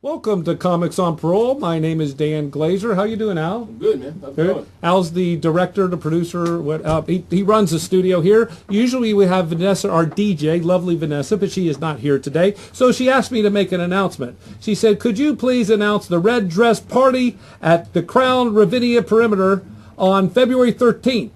Welcome to Comics on Parole. My name is Dan Glazer. How you doing, Al? I'm good, man. How's it going? Al's the director, the producer. He runs the studio here. Usually we have Vanessa, our DJ, lovely Vanessa, but she is not here today. So she asked me to make an announcement. She said, could you please announce the Red Dress Party at the Crown Ravinia Perimeter on February 13th?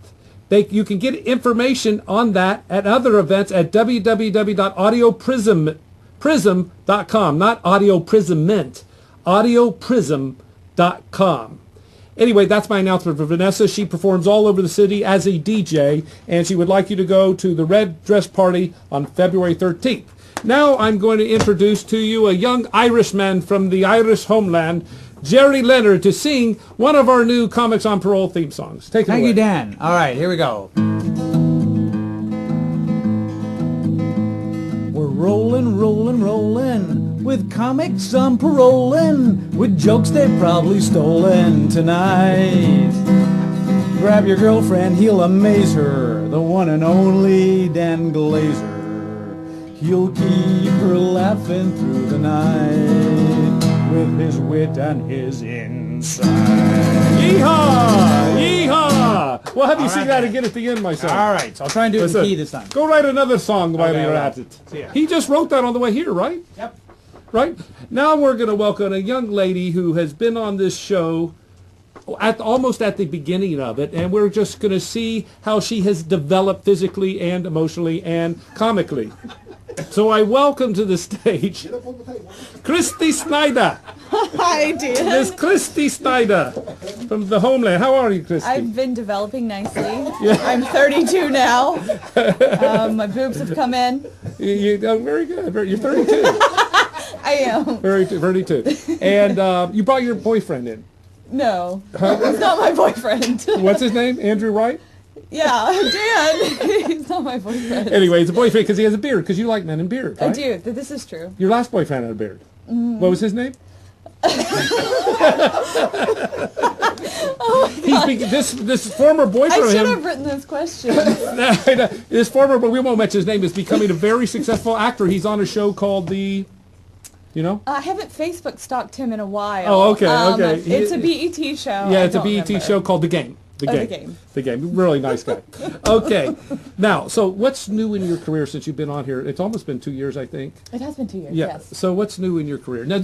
You can get information on that at other events at www.audioprism.com, not audioprismment, audioprism.com. Anyway, that's my announcement for Vanessa. She performs all over the city as a DJ, and she would like you to go to the Red Dress Party on February 13th. Now I'm going to introduce to you a young Irishman from the Irish homeland, Jerry Leonard, to sing one of our new Comics on Parole theme songs. Take it away. Thank you, Dan. All right, here we go. We're rolling, rolling, rolling with comics on parolin', with jokes they've probably stolen tonight. Grab your girlfriend, he'll amaze her, the one and only Dan Glazer. He'll keep her laughing through the night with his wit and his insight. Yeehaw! Yeehaw! We'll have you sing that again at the end, my son. All right, so I'll try and do it in key this time. Go write another song while you're at it. Yeah. He just wrote that on the way here, right? Yep. Right? Now we're going to welcome a young lady who has been on this show almost at the beginning of it, and we're just going to see how she has developed physically and emotionally and comically. So I welcome to the stage Christy Snyder. Hi, Dan. Miss Christy Snyder from the homeland. How are you, Christy? I've been developing nicely. Yeah. I'm 32 now. My boobs have come in. Oh, very good. You're 32. I am. 32. And you brought your boyfriend in. No, he's not my boyfriend. What's his name? Andrew Wright? Yeah, Dan. He's not my boyfriend. Anyway, he's a boyfriend because he has a beard, because you like men in beard, right? I do. This is true. Your last boyfriend had a beard. What was his name? Oh my God. This former boyfriend I of should him, have written this question. this former, but we won't mention his name, is becoming a very successful actor. He's on a show called the, you know? I haven't Facebook stalked him in a while. Oh, okay, okay. It's a BET show. Yeah, it's a BET show called The Game. The Game. Really nice guy. Okay. Now, so what's new in your career since you've been on here? It's almost been 2 years, I think. It has been 2 years, Yeah. yes. So what's new in your career? Now,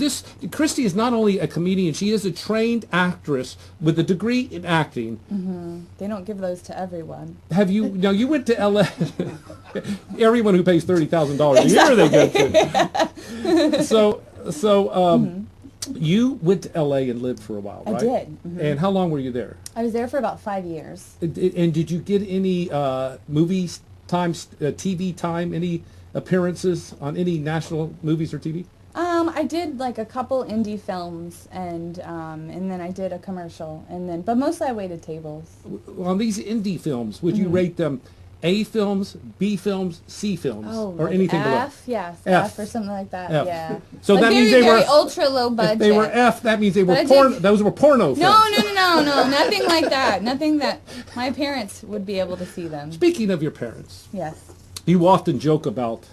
Christy is not only a comedian, she is a trained actress with a degree in acting. Mm-hmm. They don't give those to everyone. Have you, now you went to L.A. Everyone who pays $30,000 a year they go to. So, you went to L.A. and lived for a while, right? I did. Mm-hmm. And how long were you there? I was there for about 5 years. And did you get any movies time, TV time, any appearances on any national movies or TV? I did like a couple indie films, and then I did a commercial, but mostly I waited tables. On these indie films, would you rate them A films, B films, C films, or like anything below? F, yes, F or something like that. F. Yeah. So like that very, means they very were ultra low budget. If they were F, that means they were those were porno films. No, nothing like that. Nothing that my parents would be able to see them. Speaking of your parents, yes, you often joke about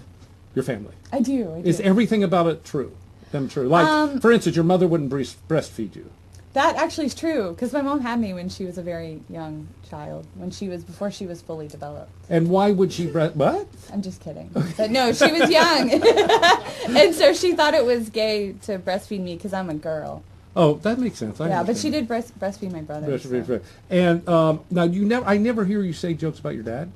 your family. I do. Is everything about it true? Them true? Like, for instance, your mother wouldn't breastfeed you. That actually is true, because my mom had me when she was a very young child, before she was fully developed. And why would she what? I'm just kidding. But no, she was young. And so she thought it was gay to breastfeed me because I'm a girl. Oh, that makes sense. But she did breastfeed my brother. So. And now I never hear you say jokes about your dad.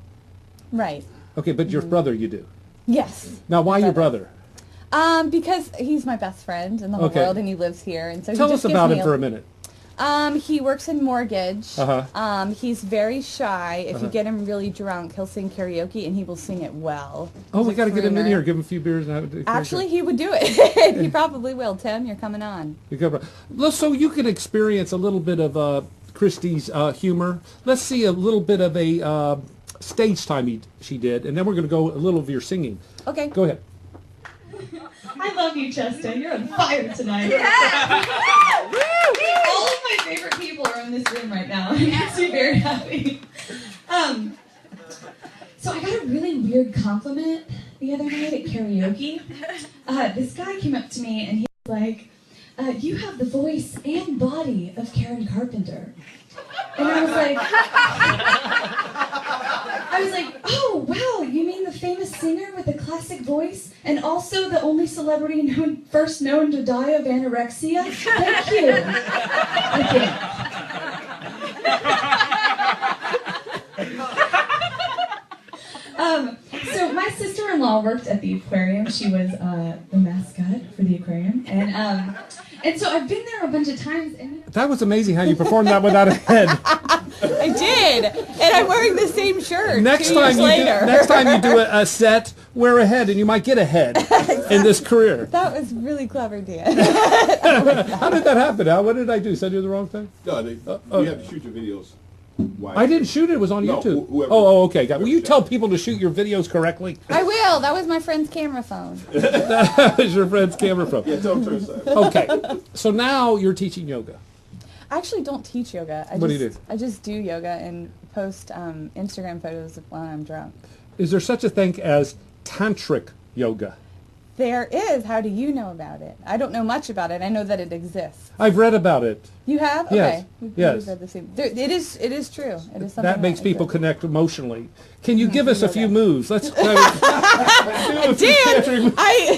Right. Okay, but your brother you do. Yes. Now, why your brother? Because he's my best friend in the whole Okay. world, and he lives here, and so Tell he us just gives about me him for a minute. He works in mortgage. Uh-huh. He's very shy. If you get him really drunk, he'll sing karaoke, and he will sing it well. Oh, He's we a got to get him in crooner. here. Give him a few beers. And Actually, he would do it. He probably will. Tim, you're coming on. So you can experience a little bit of Christy's humor. Let's see a little bit of a stage time she did, and then we're going to go a little of your singing. Okay. Go ahead. I love you, Chester. You're on fire tonight. All of my favorite people are in this room right now. It makes me very happy. So I got a really weird compliment the other night at karaoke. This guy came up to me and he was like, you have the voice and body of Karen Carpenter. And I was like, oh, wow, you mean the famous singer with the classic voice and also the only celebrity first known to die of anorexia? Thank you. So my sister-in-law worked at the aquarium. She was the mascot for the aquarium. And so I've been there a bunch of times. And That was amazing how you performed that without a head. I did, and I'm wearing the same shirt. Next 2 time years you do a set, wear a head, and you might get a head in this career. That was really clever, Dan. How did that happen, Al? What did I do? Send you the wrong thing? No, you have to shoot your videos. I didn't shoot it. It was on No, YouTube. whoever- Okay. Will you tell people to shoot your videos correctly? I will. That was my friend's camera phone. That was your friend's camera phone. Yeah, tell them to aside. Okay. So now you're teaching yoga. I actually don't teach yoga. What do you do? I just do yoga and post Instagram photos when I'm drunk. Is there such a thing as tantric yoga? There is. How do you know about it? I don't know much about it. I know that it exists. I've read about it. You have? Yes. Okay. We've Yes. read the same. It is true. It is something That makes people exists. connect emotionally. Can you give us a few Yoga. moves? Let's do a few tantric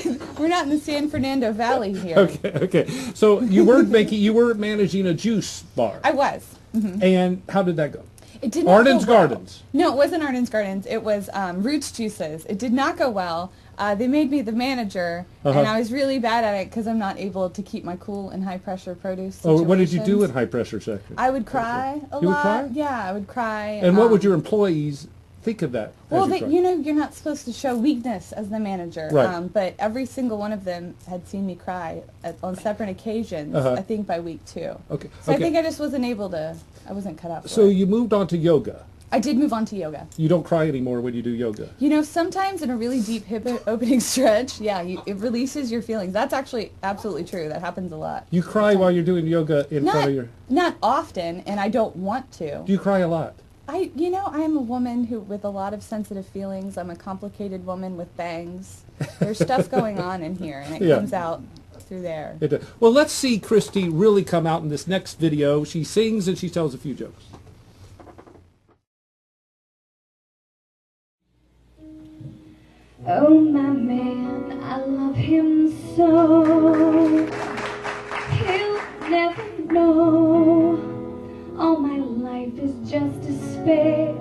moves. We're not in the San Fernando Valley here. Okay. So you were managing a juice bar. I was. And how did that go? It did not Arden's go well. Gardens. No, it wasn't Arden's Gardens. It was Roots Juices. It did not go well. They made me the manager, and I was really bad at it because I'm not able to keep my cool in high-pressure produce situations. Oh, what did you do in high-pressure sector? I would cry a lot. You would cry? Yeah, I would cry. And what would your employees think of that? Well, as you cried? you're not supposed to show weakness as the manager. Right. But every single one of them had seen me cry on separate occasions, I think by week 2. Okay. So I think I just wasn't able to, I wasn't cut out for So it. you moved on to yoga. I did move on to yoga. You don't cry anymore when you do yoga. You know, sometimes in a really deep hip opening stretch, it releases your feelings. That's actually absolutely true. That happens a lot. You cry while you're doing yoga in front of your... Not often, and I don't want to. Do you cry a lot? I am a woman with a lot of sensitive feelings. I'm a complicated woman with bangs. There's stuff going on in here, and it Yeah. comes out through there. Well, let's see Christy really come out in this next video. She sings and she tells a few jokes. Oh, my man, I love him so. He'll never know. All my life is just despair,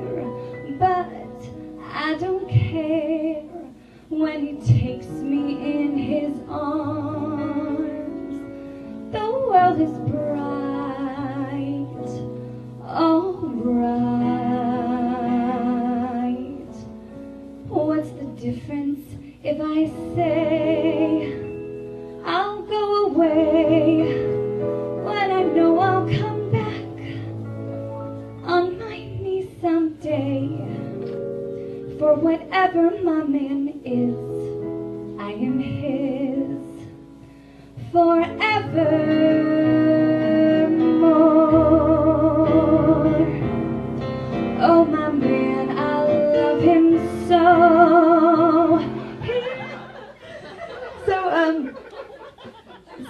but I don't care when he takes me in his arms. The world is bright, oh bright. What's the difference if I say I'll go away when I know I'll come back on my knees someday? For whatever my man is, I am his forevermore. Oh, my man, I love him so.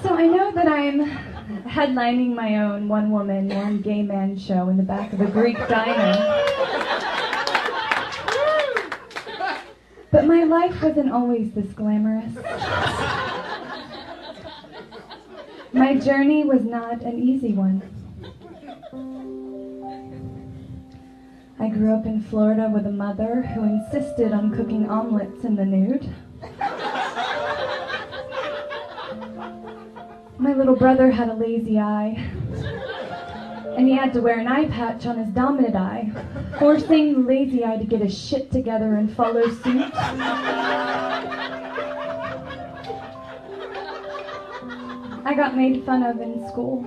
So I know that I'm headlining my own one-woman, one-gay-man show in the back of a Greek diner. But my life wasn't always this glamorous. My journey was not an easy one. I grew up in Florida with a mother who insisted on cooking omelets in the nude. My little brother had a lazy eye, and he had to wear an eye patch on his dominant eye, forcing the lazy eye to get his shit together and follow suit. I got made fun of in school.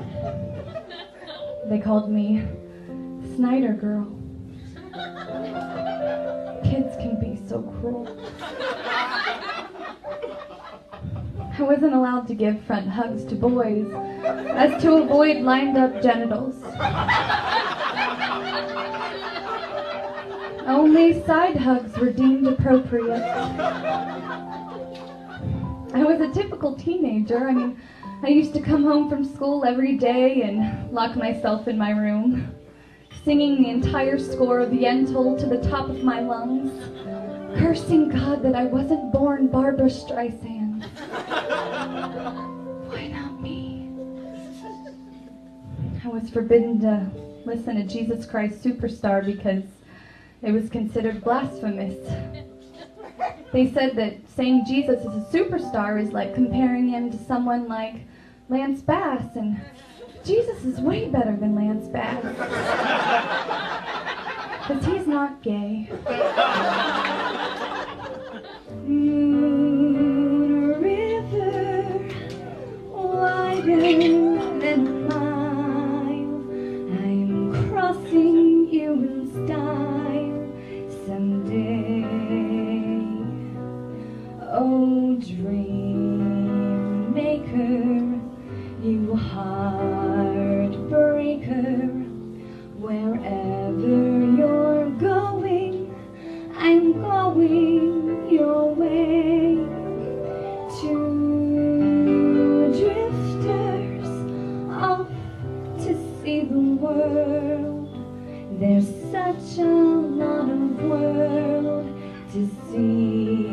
They called me Snyder Girl. Kids can be so cruel. I wasn't allowed to give front hugs to boys, as to avoid lined-up genitals. Only side hugs were deemed appropriate. I was a typical teenager. I used to come home from school every day and lock myself in my room, singing the entire score of the Yentl to the top of my lungs, cursing God that I wasn't born Barbra Streisand. Why not me? I was forbidden to listen to Jesus Christ Superstar because it was considered blasphemous. They said that saying Jesus is a superstar is like comparing him to someone like Lance Bass, and Jesus is way better than Lance Bass. Because he's not gay. Moon river, wider than a mile, I'm crossing you in style someday. Oh, dream maker, you heartbreaker, wherever you're going, I'm going your way. Two drifters off to see the world. There's such a lot of world to see.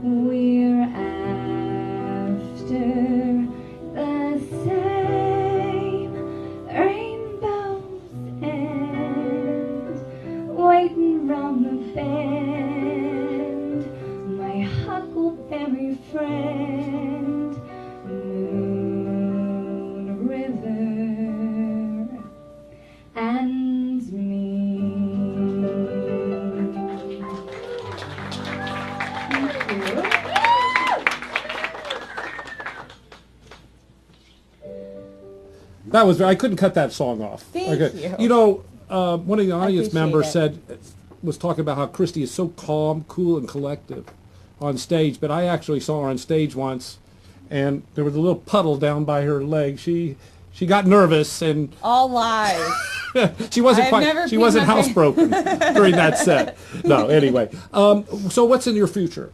We're after the same rainbows and waiting round the bend, my huckleberry friend, Moon River and me. Thank you. That was, I couldn't cut that song off. Thank you. You know, one of the audience appreciate members it. was talking about how Christy is so calm, cool, and collective on stage, but I actually saw her on stage once, and there was a little puddle down by her leg. She got nervous, and All lies. she wasn't I have never she peed wasn't my pants. housebroken during that set. No, anyway. So what's in your future?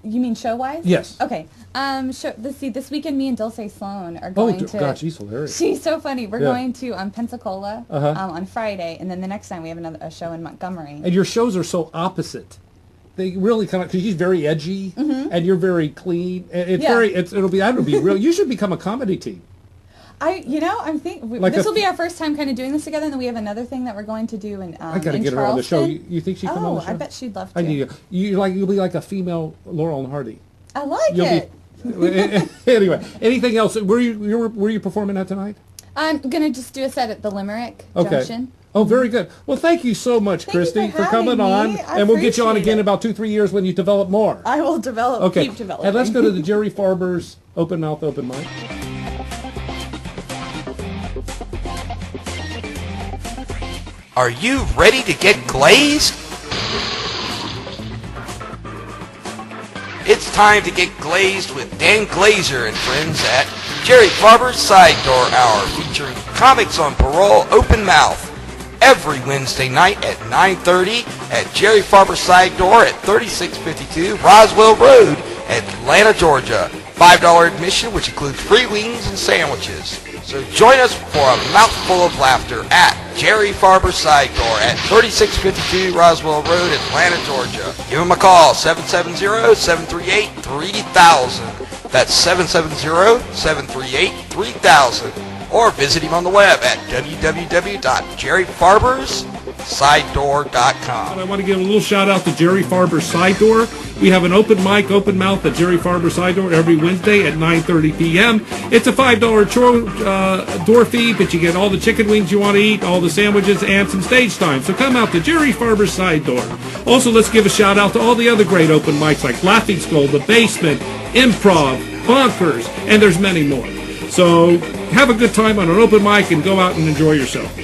You mean show-wise? Yes. Okay. Let's see. This weekend, me and Dulce Sloan are Oh, going to. God, she's hilarious. She's so funny. We're Yeah. going to Pensacola on Friday, and then the next time we have a show in Montgomery. And your shows are so opposite. They really kind of, because she's very edgy, and you're very clean. And it's Yeah. it'll be real. You should become a comedy team. I'm thinking Like this a- will be our first time kind of doing this together, and then we have another thing that we're going to do in I got to in get her on the show. Charleston. You think she'd come on the show? I bet she'd love to. I need you. You'll be like a female Laurel and Hardy. I like You'll it. Anyway, anything else? Were you performing that tonight? I'm gonna just do a set at the Limerick Okay. Junction. Oh, very good. Well, thank you so much, Thank you Christy, for coming having on, me. I and we'll get you on appreciate again in it. about 2-3 years when you develop more. I will develop. Okay. Keep developing. And let's go to the Jerry Farber's Open Mouth, Open Mic. Are you ready to get glazed? It's time to get glazed with Dan Glazer and friends at Jerry Farber's Side Door Hour, featuring comics on parole open mouth every Wednesday night at 9:30 at Jerry Farber's Side Door at 3652 Roswell Road, Atlanta, Georgia. $5 admission, which includes free wings and sandwiches. So join us for a mouthful of laughter at Jerry Farber's Side Door at 3652 Roswell Road, Atlanta, Georgia. Give him a call, 770-738-3000. That's 770-738-3000. Or visit him on the web at www.jerryfarberssidedoor.com. And I want to give a little shout out to Jerry Farber's Side Door. We have an open mic, open mouth at Jerry Farber's Side Door every Wednesday at 9:30 p.m. It's a $5 door fee, but you get all the chicken wings you want to eat, all the sandwiches, and some stage time. So come out to Jerry Farber's Side Door. Also, let's give a shout out to all the other great open mics like Laughing Skull, The Basement, Improv, Bonkers, and there's many more. So have a good time on an open mic and go out and enjoy yourself.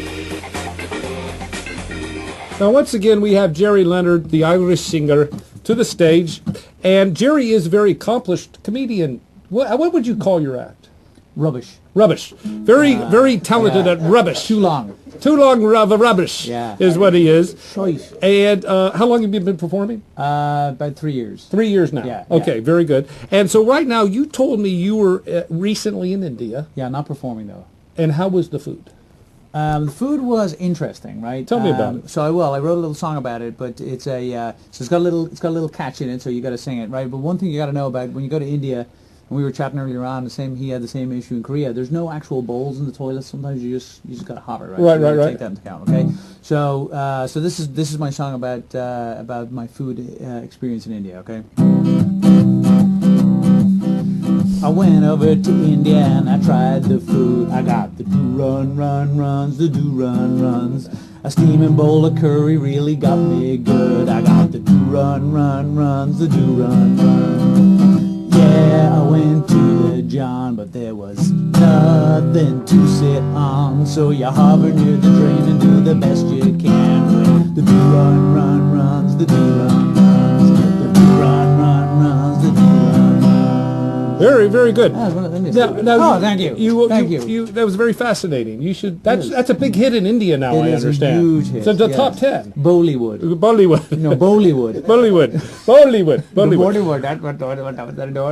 Now, once again, we have Jerry Leonard, the Irish singer, to the stage. And Jerry is a very accomplished comedian. What would you call your act? Rubbish. Rubbish. Very talented at rubbish. Too long. Too long rubbish is what he is. Choice. And how long have you been performing? About 3 years. 3 years now. Yeah. Okay, very good. And so right now, you told me you were recently in India. Yeah, not performing though. And how was the food? The food was interesting, right? Tell me about it. So I wrote a little song about it, but it's so it's got a little catch in it, so you got to sing it, right? But one thing you got to know about when you go to India, and we were chatting earlier on, he had the same issue in Korea. There's no actual bowls in the toilets. Sometimes you just got to hover, right? Right, so you right. Take that into account, okay? So this is my song about my food experience in India, okay? I went over to India and I tried the food. I got the do-run-run-runs, the do-run-runs. A steaming bowl of curry really got me good. I got the do-run-run-runs, the do-run-runs. Yeah, I went to the John, but there was nothing to sit on. So you hover near the drain and do the best you can with the do-run-run-runs, the do-run-runs, the do-run-run-runs, the do-run-runs. Very, very good. Now, thank you. Thank you. That was very fascinating. You should. That's a big hit in India now. I understand. A huge hit. So the top 10. Bollywood. No, Bollywood. Bollywood. Bollywood.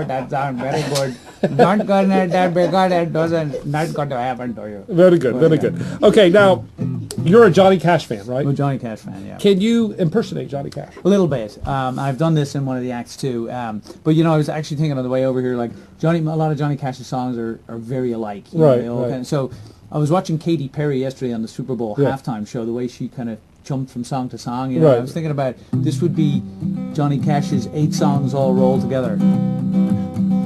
That sounds very good. Don't connect that because it doesn't. Not going to happen to you. Very good. Very good. Okay, now you're a Johnny Cash fan, right? I'm a Johnny Cash fan. Yeah. Can you impersonate Johnny Cash? A little bit. I've done this in one of the acts too. But I was actually thinking on the way over here, like a lot of Johnny Cash's songs are very alike. Right. So I was watching Katy Perry yesterday on the Super Bowl halftime show. The way she kind of jumped from song to song. Right. I was thinking about this would be Johnny Cash's 8 songs all rolled together.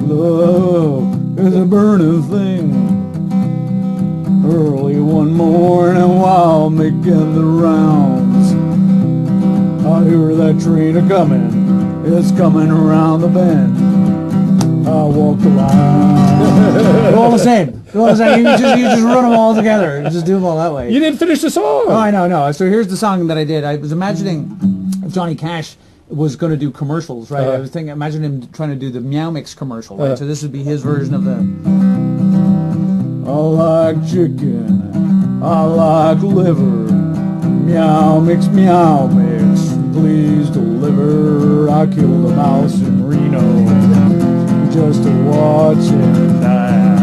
Love is a burning thing. Early one morning while making the rounds, I hear that train a-coming. It's coming around the bend. I walked along. They're all the same. You just run them all together. Just do them all that way. You didn't finish the song. Oh, I know, no. So here's the song that I did. I was imagining if Johnny Cash was going to do commercials, right? I was thinking, imagine him trying to do the Meow Mix commercial, right? So this would be his version of the... I like chicken, I like liver, Meow Mix, Meow Mix, please deliver. I killed a mouse in Reno just to watch him die.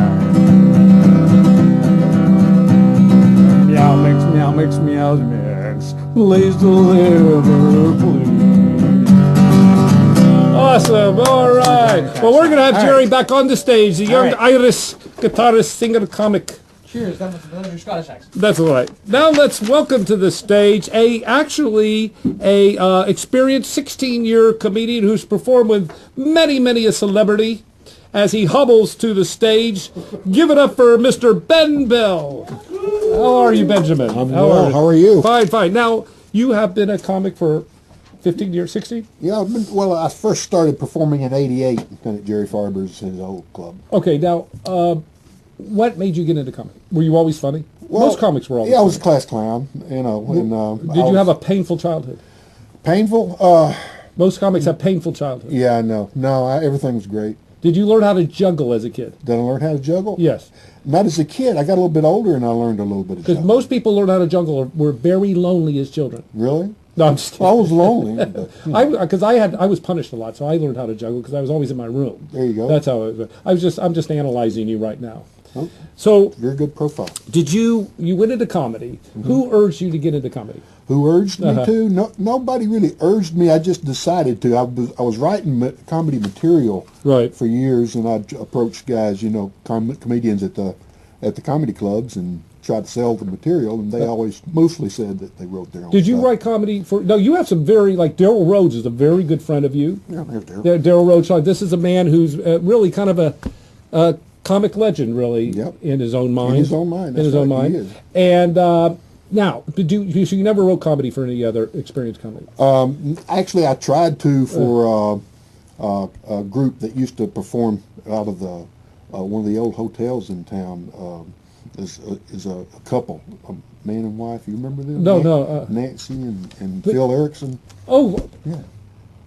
Meow Mix, Meow Mix, Meow Mix, please deliver, please. Awesome. All right. Well, we're going to have Jerry back on the stage, the young Irish guitarist, singer, comic. Cheers. That was your Scottish accent. That's all right. Now let's welcome to the stage a experienced 16-year comedian who's performed with many a celebrity. As he hobbles to the stage, give it up for Mr. Ben Bell. How are you, Benjamin? I'm well. How are you? Fine. Now, you have been a comic for 15 years, 16? Yeah, I first started performing in '88 at Jerry Farber's, his old club. Okay, now, what made you get into comedy? Were you always funny? Well, most comics were always funny. I was a funny. class clown, And, Did you have a painful childhood? Painful? Most comics have painful childhood. Yeah, I know. No, everything was great. Did you learn how to juggle as a kid? Did I learn how to juggle? Yes. Not as a kid. I got a little bit older and I learned a little bit of Because juggling. most people learn how to juggle were very lonely as children. Really? No, I'm just kidding. I was lonely. But, I was punished a lot, so I learned how to juggle because I was always in my room. There you go. That's how I'm just analyzing you right now. Oh, So, very good profile. did you went into comedy? Mm-hmm. Who urged you to get into comedy? Who urged me to? No, nobody really urged me. I just decided to. I was writing comedy material Right. for years, and I approached guys, comedians at the comedy clubs, and try to sell the material, and they always mostly said that they wrote their own Did you stuff. write comedy for? No, you have some very like Daryl Rhodes is a very good friend of you. Yeah, there's Daryl. Daryl Rhodes. This is a man who's really kind of a comic legend, really, Yep. in his own mind. In his own mind. In That's his own right, mind. he is. And now, so you never wrote comedy for any other experienced comedy? Actually, I tried to for a group that used to perform out of the one of the old hotels in town. Is a couple, a man and wife. You remember them? No. Nancy and Phil Erickson. Oh, Yeah.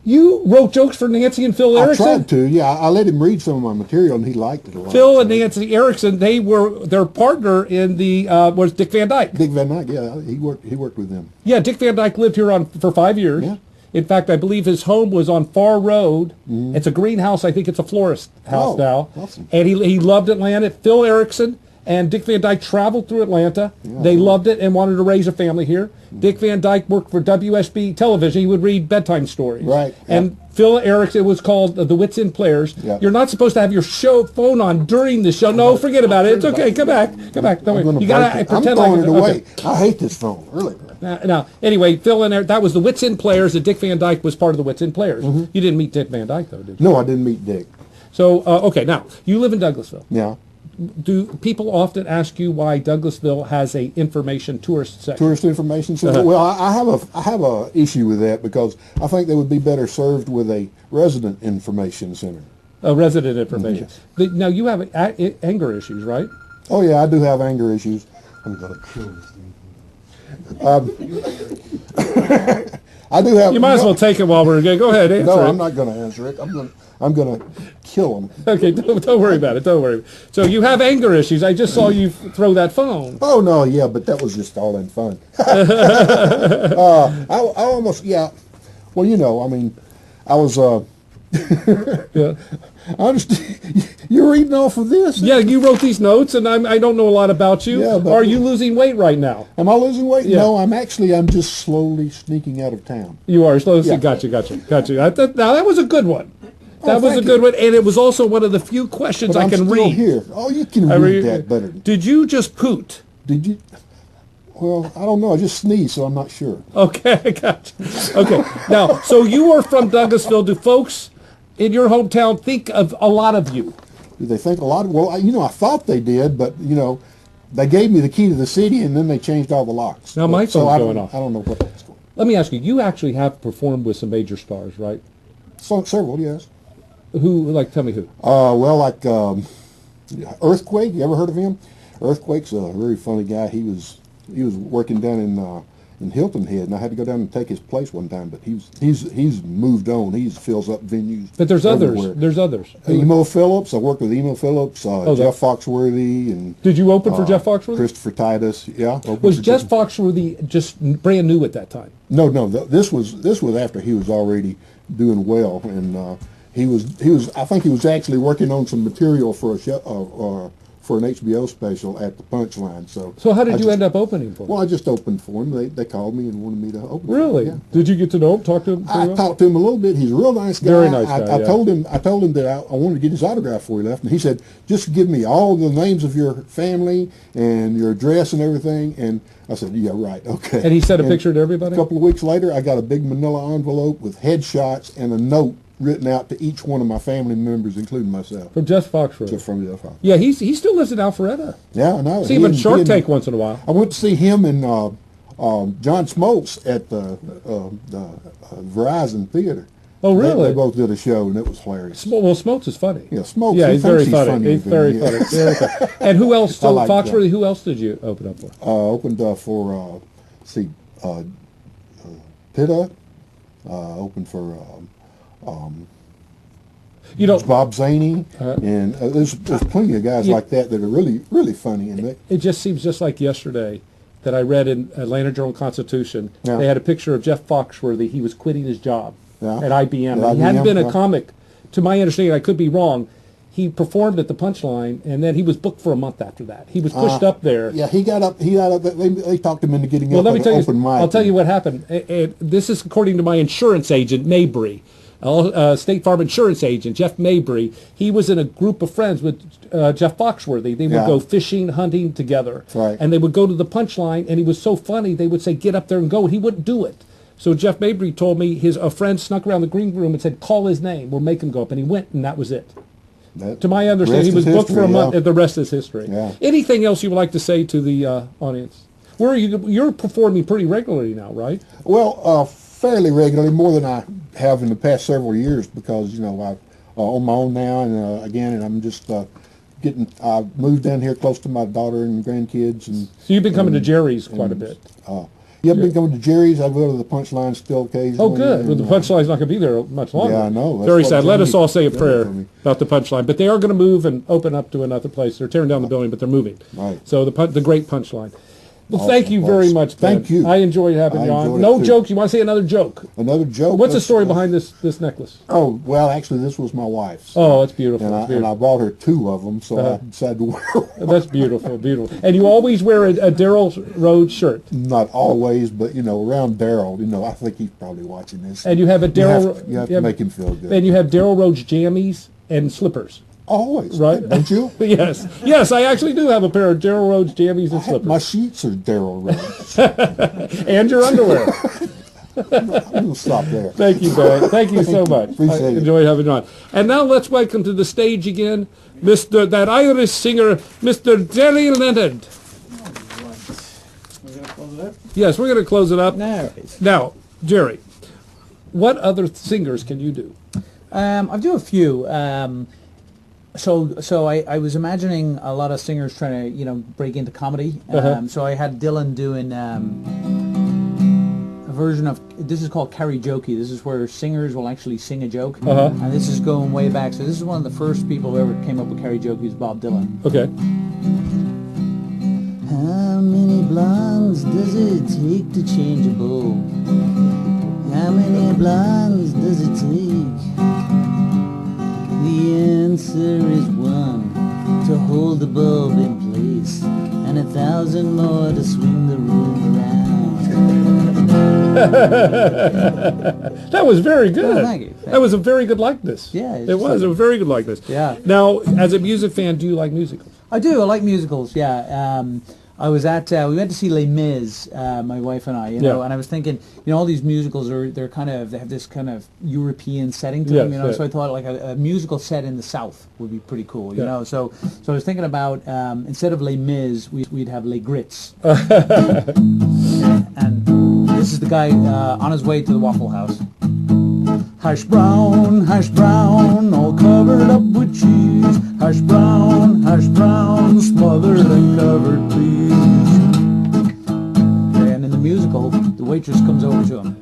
you wrote jokes for Nancy and Phil I Erickson? tried to. Yeah, I let him read some of my material, and he liked it a lot. Phil and Nancy Erickson, they were their partner in the was Dick Van Dyke. Dick Van Dyke. Yeah, he worked with them. Yeah, Dick Van Dyke lived here for 5 years. Yeah. In fact, I believe his home was on Far Road. It's a greenhouse. I think it's a florist house now. Awesome. And he loved Atlanta. Phil Erickson and Dick Van Dyke traveled through Atlanta. Yeah. They loved it and wanted to raise a family here. Dick Van Dyke worked for WSB Television. He would read bedtime stories. Right. And Phil Erickson, it was called The Wits End Players. Yeah. You're not supposed to have your phone on during the show. No, forget about it. It's okay. Come back. Don't worry. You gotta I'm pretend throwing like it away. okay. I hate this phone. Really. Now, anyway, Phil and Eric, that was the Wits End Players. And Dick Van Dyke was part of the Wits End Players. You didn't meet Dick Van Dyke, though, did you? No, I didn't meet Dick. So, okay, now, you live in Douglasville. Yeah. Do people often ask you why Douglasville has a information tourist section? Tourist information center. Well, I have a issue with that because I think they would be better served with a resident information center. A resident information. Yes. Now, you have anger issues, right? Oh yeah, I do have anger issues. I'm gonna kill this thing. I do have. You might as well take it while we're going. Go ahead, answer No, it. I'm not going to answer it. I'm gonna kill him. Okay, don't worry about it. Don't worry. So you have anger issues. I just saw you throw that phone. Oh no, yeah, but that was just all in fun. I almost, yeah. Well, you know, I mean, I was. Yeah. I understand. You're reading off of this. Yeah, you wrote these notes, and I don't know a lot about you. Yeah, but- Are you losing weight right now? Am I losing weight? Yeah. No, I'm just slowly sneaking out of town. You are. So, Yeah. Gotcha. Now, that was a good one. That was a thank good you. one, and it was also one of the few questions But I I'm can still read. here. Oh, you can I read that better. Did you just poot? Did you? Well, I don't know. I just sneezed, so I'm not sure. Okay, gotcha. Okay, now, so you are from Douglasville. Do folks in your hometown think of a lot of you? Do they think a lot? Well, I thought they did, but they gave me the key to the city, and then they changed all the locks. Now my So phone's I going don't- off. I don't know what that's for. Let me ask you. You actually have performed with some major stars, right? So, several, yes. Who? Tell me who. Well, like Earthquake. You ever heard of him? Earthquake's a very funny guy. He was working down in Hilton Head, and I had to go down and take his place one time. But he's moved on. He fills up venues. But there's everywhere. others. There's others. Emo Phillips. I worked with Emo Phillips, Jeff Foxworthy, and Did you open for Jeff Foxworthy? Christopher Titus. Yeah. Was Jeff Foxworthy just brand new at that time? No. This was after he was already doing well, and he was. I think he was actually working on some material for a show, for an HBO special at the Punchline. So how did you end up opening for him? Well, I just opened for him. They called me and wanted me to open. Really? For him. Did you get to know him? Talk to him? Yeah. I talked to him a little bit. He's a real nice guy. Very nice guy, I yeah. told him that I wanted to get his autograph before he left, and he said, "Just give me all the names of your family and your address and everything." And I said, "Yeah, right, okay." And he sent a picture to everybody? A couple of weeks later, I got a big manila envelope with headshots and a note written out to each one of my family members, including myself. From Jeff Foxworthy. So from Jeff Foxworthy. Yeah, he still lives in Alpharetta. Yeah, I know. See him in Shark Tank once in a while. I went to see him and John Smoltz at the Verizon Theater. Oh, really? They both did a show, and it was hilarious. Well, Smokes is funny. Yeah, Smokes. Yeah, he he's very thinks he's funny. He's than very me. funny. Very funny. And who else? I So like Foxworthy. that. Who else did you open up for? Opened for Pitta. Opened for You know, Bob Zaney, and there's plenty of guys like that that are really, really funny. And it just seems just like yesterday that I read in Atlanta Journal-Constitution. Yeah. They had a picture of Jeff Foxworthy. He was quitting his job Yeah. at IBM. At And he hadn't IBM, been a yeah. comic. To my understanding, I could be wrong. He performed at the Punchline, and then he was booked for a month after that. He was pushed up there. Yeah, he got up. They talked him into getting Well, up let me at tell an you. open mic. I'll tell you what happened. This is according to my insurance agent, Mabry. State Farm insurance agent, Jeff Mabry. He was in a group of friends with Jeff Foxworthy. They would go fishing, hunting together. Right. And they would go to the punchline, and he was so funny, they would say, get up there and go, and he wouldn't do it. So Jeff Mabry told me a friend snuck around the green room and said, call his name, we'll make him go up. And he went, and that was it. To my understanding, he was booked for a month, and the rest is history. Yeah. Anything else you would like to say to the audience? You're performing pretty regularly now, right? Well, fairly regularly, more than I have in the past several years, because, I'm on my own now, and I'm just I moved down here close to my daughter and grandkids. And so you've been coming to Jerry's quite a bit. Yeah, I've been coming to Jerry's. I go to the Punchline still occasionally. Oh, good. Well, the Punchline's not going to be there much longer. Yeah, I know. That's Very sad. Let us all say a Yeah, prayer about the Punchline. But they are going to move and open up to another place. They're tearing down the building, but they're moving. Right. So the great Punchline. Well, Awesome. thank you very much, Ben. Thank you. I enjoyed having you on. enjoyed it No too. jokes. You want to say another joke? Another joke? What's the story behind this necklace? Oh, well, actually, this was my wife's. Oh, it's beautiful. And It's I beautiful. bought her 2 of them, so I decided to wear one. That's beautiful, beautiful. And you always wear a Daryl Rhodes shirt. Not always, but, around Daryl, I think he's probably watching this. And you have a Daryl... You have to make him feel good. And you have Daryl Rhodes jammies and slippers. Always. Right? Don't you? Yes. Yes, I actually do have a pair of Daryl Rhodes jammies and slippers. My sheets are Daryl Rhodes. And your underwear. I'm going to stop there. Thank you, Ben. Thank you so much. Appreciate I it. enjoyed having you on. And now let's welcome to the stage again, that Irish singer, Mr. Jerry Leonard. We're going to close it up? Yes, we're going to close it up. Right. Now, Jerry, what other singers can you do? I do a few. So I was imagining a lot of singers trying to break into comedy. So I had Dylan doing a version of, this is called karaoke. This is where singers will actually sing a joke, and this is going way back. So this is one of the first people who ever came up with karaoke, is Bob Dylan. Okay. How many blondes does it take to change a bulb? How many blondes does it take? The answer is 1 to hold the bulb in place, and 1,000 more to swing the room around. That was very good. Oh, thank you. That was a very good likeness. Yeah, it's it was a very good likeness. Yeah. Now, as a music fan, do you like musicals? I do. I like musicals. Yeah. I was at we went to see Les Mis, my wife and I, and I was thinking, all these musicals they have this kind of European setting to them, so I thought like a musical set in the South would be pretty cool, you know. So I was thinking about instead of Les Mis, we'd have Les Grits. And this is the guy on his way to the Waffle House. Hash brown, all covered up with cheese. Hash brown, smothered and covered, please. And in the musical, the waitress comes over to him.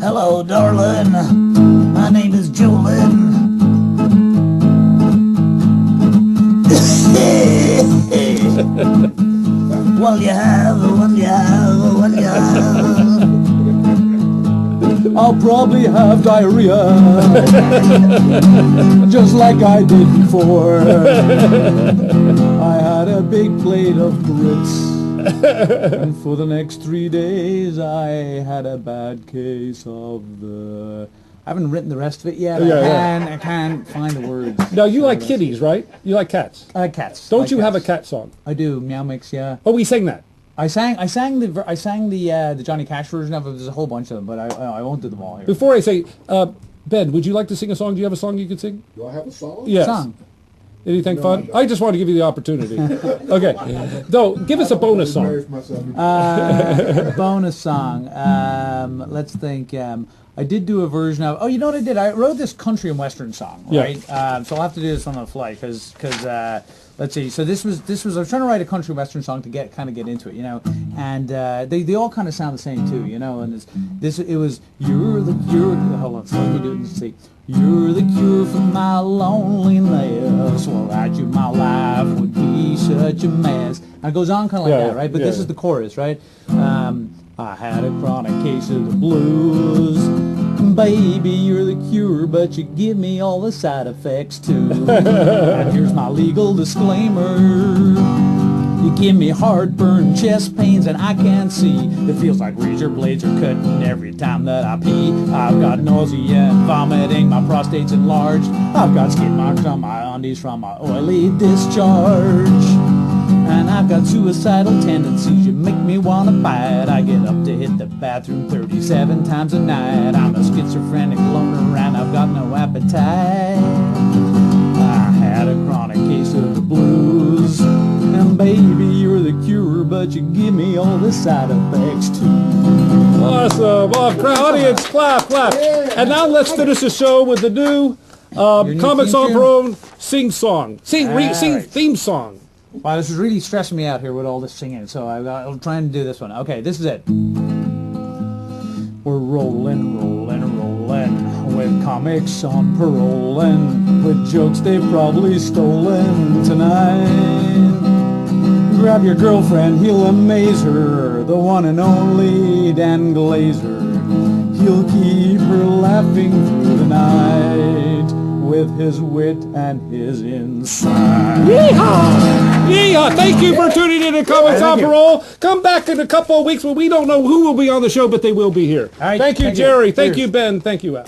Hello, darling. My name is Jolene. Well, you have. I'll probably have diarrhea, just like I did before. I had a big plate of grits, and for the next 3 days I had a bad case of the... I haven't written the rest of it yet. I can't find the words. Now, you like kitties, right? You like cats? Cats. Don't you have a cat song? I do. Meow Mix, yeah. Oh, we sang that. I sang the Johnny Cash version of it. There's a whole bunch of them, but I won't do them all here. Before I say, Ben, would you like to sing a song? Do you have a song you could sing? Do I have a song? Yes. Song. Anything fun? I just want to give you the opportunity. Okay. No, give us a bonus song. Bonus song. Let's think. I did do a version of. Oh, you know what I did? I wrote this country and western song, right? So I'll have to do this on the fly because let's see. So this was. I was trying to write a country western song to get into it, and they all kind of sound the same too, And it was you're the cure. Hold on, so let me do it and see. You're the cure for my loneliness. Without you, my life would be such a mess. And it goes on kind of like that, right? But this is the chorus, right? I had a chronic case of the blues. Baby, you're the cure, but you give me all the side effects too. And here's my legal disclaimer. You give me heartburn, chest pains, and I can't see. It feels like razor blades are cutting every time that I pee. I've got nausea and vomiting, my prostate's enlarged. I've got skid marks on my undies from my oily discharge. And I've got suicidal tendencies, you make me wanna bite. I get up to hit the bathroom 37 times a night. I'm a schizophrenic loner and I've got no appetite. I had a chronic case of the blues, and baby, you're the cure, but you give me all the side effects too. Awesome. Audience, clap, clap. And now let's finish the show with the new Comics on Parole theme song. Theme song. Wow, this is really stressing me out here with all this singing, so I'm trying to do this one. Okay, this is it. We're rolling, rolling, rolling with comics on parole, and with jokes they've probably stolen tonight. Grab your girlfriend, he'll amaze her, the one and only Dan Glazer. He'll keep her laughing through the night with his wit and his insight. Yeehaw! Yeehaw! Thank you for tuning in to Comics on Parole. Come back in a couple of weeks when we don't know who will be on the show, but they will be here. All right, thank you, thank Jerry. you. Thank Cheers. you, Ben. Thank you, Al.